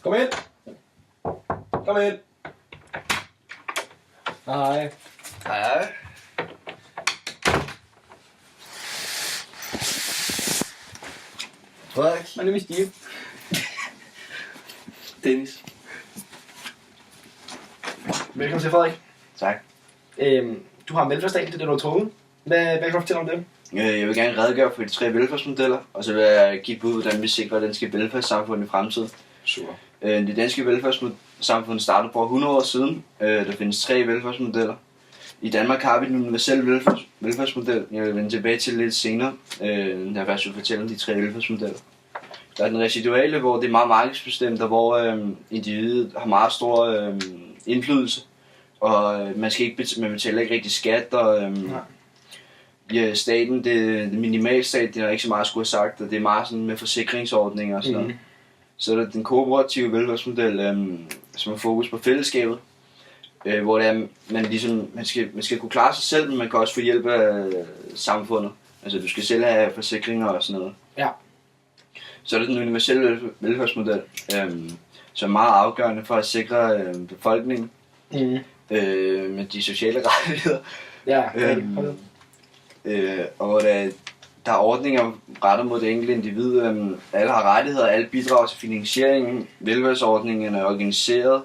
Kom ind. Kom ind. Hej. Hej. Frederik. My name is Steve. Dennis. Velkommen til, Frederik. Tak. Du har en velfærdsstat, det er det, du har trukket. Hvad kan du fortælle om det? Jeg vil gerne redegøre for de 3 velfærdsmodeller, og så vil jeg kigge på, hvordan vi sikrer det danske velfærdssamfund i fremtiden. Super. Det danske velfærdssamfund startede for 100 år siden. Der findes 3 velfærdsmodeller. I Danmark har vi den universelle velfærdsmodel. Jeg vil vende tilbage til lidt senere, når jeg først vil fortælle om de 3 velfærdsmodeller. Der er den residuale, hvor det er meget markedsbestemt, og hvor individet har meget stor indflydelse. Og man betaler ikke rigtig skat, og ja, staten, det minimalstat, det er ikke så meget at skulle have sagt, og det er meget sådan med forsikringsordninger og sådan noget. Så er der den kooperative velfærdsmodel, som har fokus på fællesskabet, hvor det er, man skal kunne klare sig selv, men man kan også få hjælp af samfundet. Altså du skal selv have forsikringer og sådan noget. Ja. Så er der den universelle velfærdsmodel, som er meget afgørende for at sikre befolkningen med de sociale rettigheder. Ja, og hvor der er ordninger rettet mod det enkelte individ. Alle har rettigheder, alle bidrager til finansieringen. Velfærdsordningen er organiseret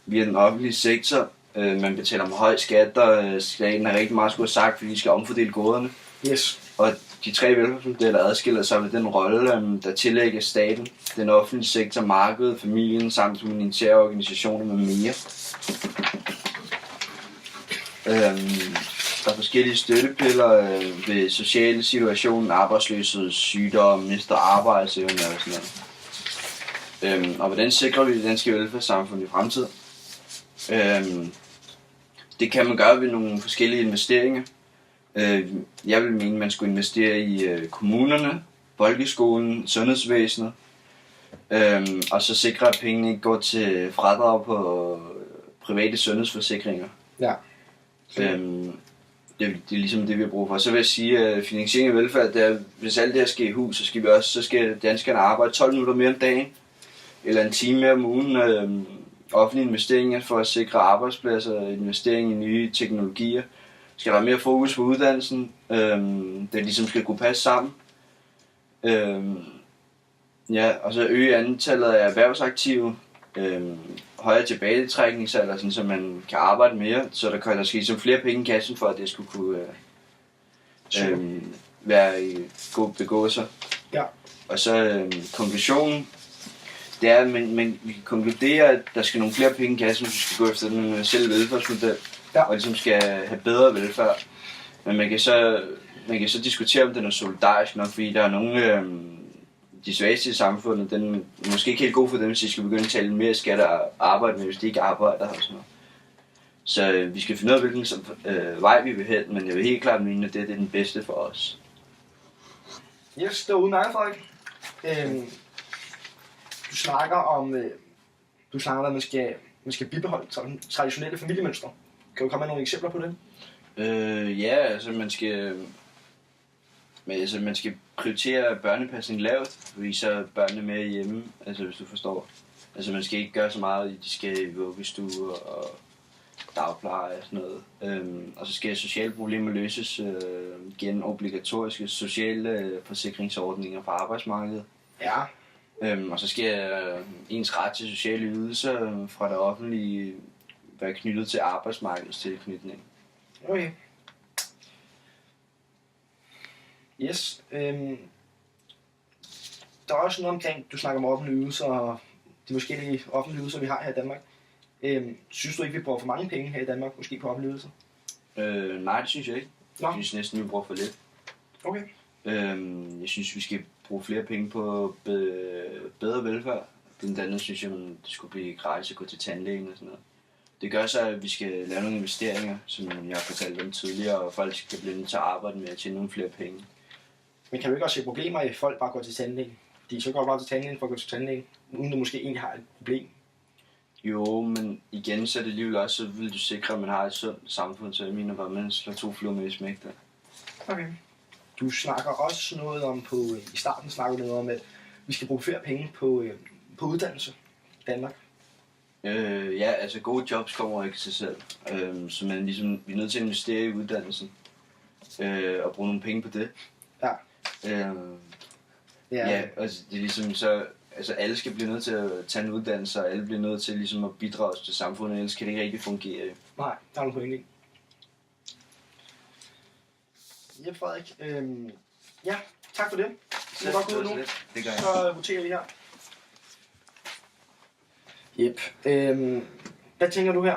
via den offentlige sektor. Man betaler med høj skat, og staten har rigtig meget skulle have sagt, fordi de skal omfordele goderne. Yes. Og de 3 velfærdsmodeller adskiller sig ved den rolle, der tillægger staten, den offentlige sektor, markedet, familien samt humanitære organisationer med mere. Der er forskellige støttepiller ved sociale situationer, arbejdsløshed, sygdom, mister arbejdsevne og sådan noget. Og hvordan sikrer vi det danske velfærdssamfund i fremtiden? Det kan man gøre ved nogle forskellige investeringer. Jeg vil mene, at man skulle investere i kommunerne, folkeskolen, sundhedsvæsenet, og så sikre, at pengene ikke går til fradrag på private sundhedsforsikringer. Ja. Det er ligesom det, vi har brug for. Så vil jeg sige, at finansiering af velfærd, det er, hvis alt det her skal i hus, så skal danskerne arbejde 12 minutter mere om dagen, eller en time mere om ugen. Offentlige investeringer for at sikre arbejdspladser, investering i nye teknologier. Skal der mere fokus på uddannelsen, det ligesom skal kunne passe sammen. Ja, og så øge antallet af erhvervsaktive, højere tilbagetrækningsalder, så man kan arbejde mere, så der kan der ske som flere penge i kassen for, at det skulle kunne være i god begåelse. Ja. Og så konklusionen, det er, at man kan konkludere, at der skal nogle flere penge i kassen, hvis vi skal gå efter den universelle velfærdsmodel, og ligesom skal have bedre velfærd. Men man kan så diskutere, om den er solidarisk nok, fordi der er nogle de svageste i samfundet, den er måske ikke helt god for dem, hvis de skal begynde at tale mere skat og arbejde med, hvis de ikke arbejder og sådan noget. Så vi skal finde ud af, hvilken vej vi vil hen, men jeg vil helt klart mene, at det er den bedste for os. Yes, det var udmærket, Frederik. Du snakker om, at man skal bibeholde traditionelle familiemønstre. Kan du komme med nogle eksempler på det? Ja, altså man skal prioritere børnepasning lavt, fordi så er børnene med hjemme, altså hvis du forstår. Altså man skal ikke gøre så meget, de skal i vuggestue og dagpleje og sådan noget. Og så skal sociale problemer løses gennem obligatoriske sociale forsikringsordninger på arbejdsmarkedet. Ja. Og så skal ens ret til sociale ydelser fra det offentlige være knyttet til arbejdsmarkedets tilknytning. Okay. Yes. Der er også noget omkring, du snakker om offentlige ydelser og de forskellige offentlige ydelser, vi har her i Danmark. Synes du ikke, vi bruger for mange penge her i Danmark, måske på offentlige ydelser? Nej, det synes jeg ikke. Jeg synes næsten, vi bruger for lidt. Okay. Jeg synes, vi skal bruge flere penge på bedre velfærd. Blandt andet synes jeg, det skulle blive gratis at gå til tandlægen og sådan noget. Det gør så, at vi skal lave nogle investeringer, som jeg har fortalt om tidligere, og folk skal blive nødt til at arbejde med at tjene nogle flere penge. Men kan du ikke også se problemer i, at folk bare går til tandlægen? Fordi så går bare til tandlægen for at gå til tandlægen, uden du måske egentlig har et problem. Jo, men igen så er det alligevel også, så vil du sikre, at man har et sundt samfund, så jeg mener bare, at man slår 2 fluer med i smæk der. Okay. Du snakker også noget om, i starten snakker du noget om, at vi skal bruge flere penge på uddannelse. Danmark? Ja, altså gode jobs kommer ikke til sig selv. Så man ligesom, vi er nødt til at investere i uddannelsen. Og bruge nogle penge på det. Ja. Ja, altså det er ligesom så... Altså alle skal blive nødt til at tage en uddannelse, og alle bliver nødt til ligesom at bidrage til samfundet, ellers kan det ikke rigtig fungere. Nej, der er nogle pointe i. Ja, Frederik. Ja, tak for det. Du må godt gå ud nu. Det gør jeg. Så voterer vi her. Yep. Hvad tænker du her?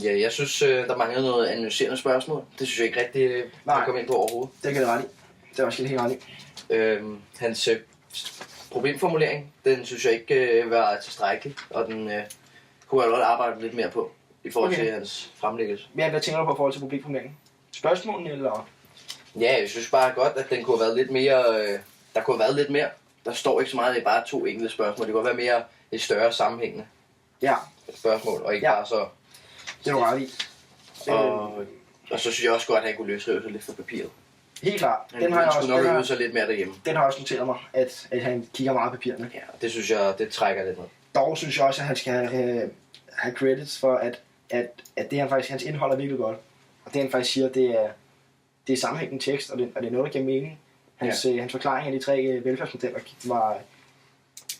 Ja, jeg synes, der manglede noget analyserende spørgsmål. Det synes jeg ikke rigtig, man kom ind på overhovedet. Det kan det ret i. Det var også helt ret i. Hans problemformulering, den synes jeg ikke var tilstrækkelig, og den kunne jeg godt arbejde lidt mere på i forhold til hans fremlæggelse. Ja, hvad tænker du på i forhold til problemformuleringen? Spørgsmålene eller? Ja, jeg synes bare godt, at den kunne have været lidt mere, der kunne have været lidt mere. Der står ikke så meget i bare 2 enkelte spørgsmål. Det kunne være mere et større sammenhængende spørgsmål, og ikke bare så... Det er du ret i. Og så synes jeg også godt, at han kunne løsrive sig lidt fra papiret. Helt klart. Den har jeg også nok øvet sig lidt mere derhjemme. Den har også noteret mig, at han kigger meget på papirerne. Ja, det synes jeg, det trækker lidt ned. Dog synes jeg også, at han skal have credits for, at det han faktisk, hans indhold er virkelig godt. Og det han faktisk siger, det er sammenhængende tekst, og det er noget, der giver mening. Hans forklaring af de 3 velfærdsmodeller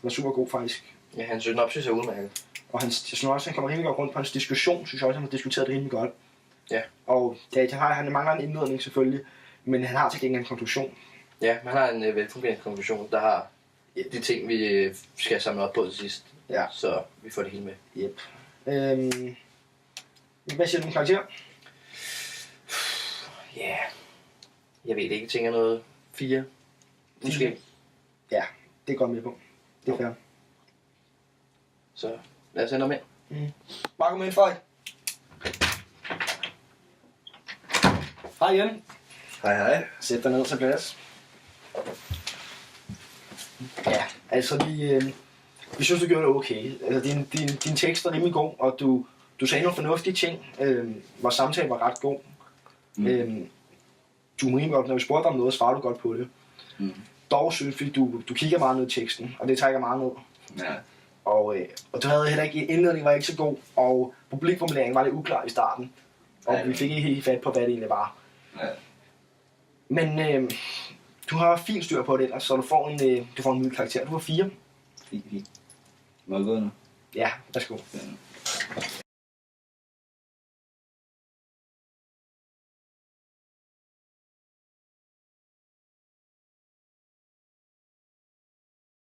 var super god faktisk. Ja, hans synopsis er udmærket. Og jeg synes også, han kommer rimelig godt rundt på hans diskussion, synes jeg også, han har diskuteret det rimelig godt. Ja. Og han mangler en indledning selvfølgelig, men han har til gengæld en konklusion. Ja, man har en velfungerende konklusion, der har de ting, vi skal samle op på til sidst. Ja. Så vi får det hele med. Yep. Hvad siger du om karakter? Ja, jeg ved ikke, jeg tænker noget 4. Måske. Ja, det går med på. Det er fair. Så lad os se noget mere. Bare kom ind, Frederik. Hej igen. Hej. Sæt dig ned til plads. Ja, altså vi synes, du gjorde det okay. Altså, din tekst er rimelig god, og du sagde nogle fornuftige ting. Vores samtale var ret god. Du må rimelig godt, når vi spurgte om noget, svarede du godt på det. Dog synes vi, du kigger meget ned i teksten, og det trækker meget ned. Ja. Og du havde heller ikke, indledningen var ikke så god, og problemformuleringen var lidt uklar i starten. Og vi fik ikke helt fat på, hvad det egentlig var. Ja. Men du har fint styr på det ellers, så du får en mild karakter. Du får 4. Fint. Må jeg gå nu? Ja, værsgo. Ja.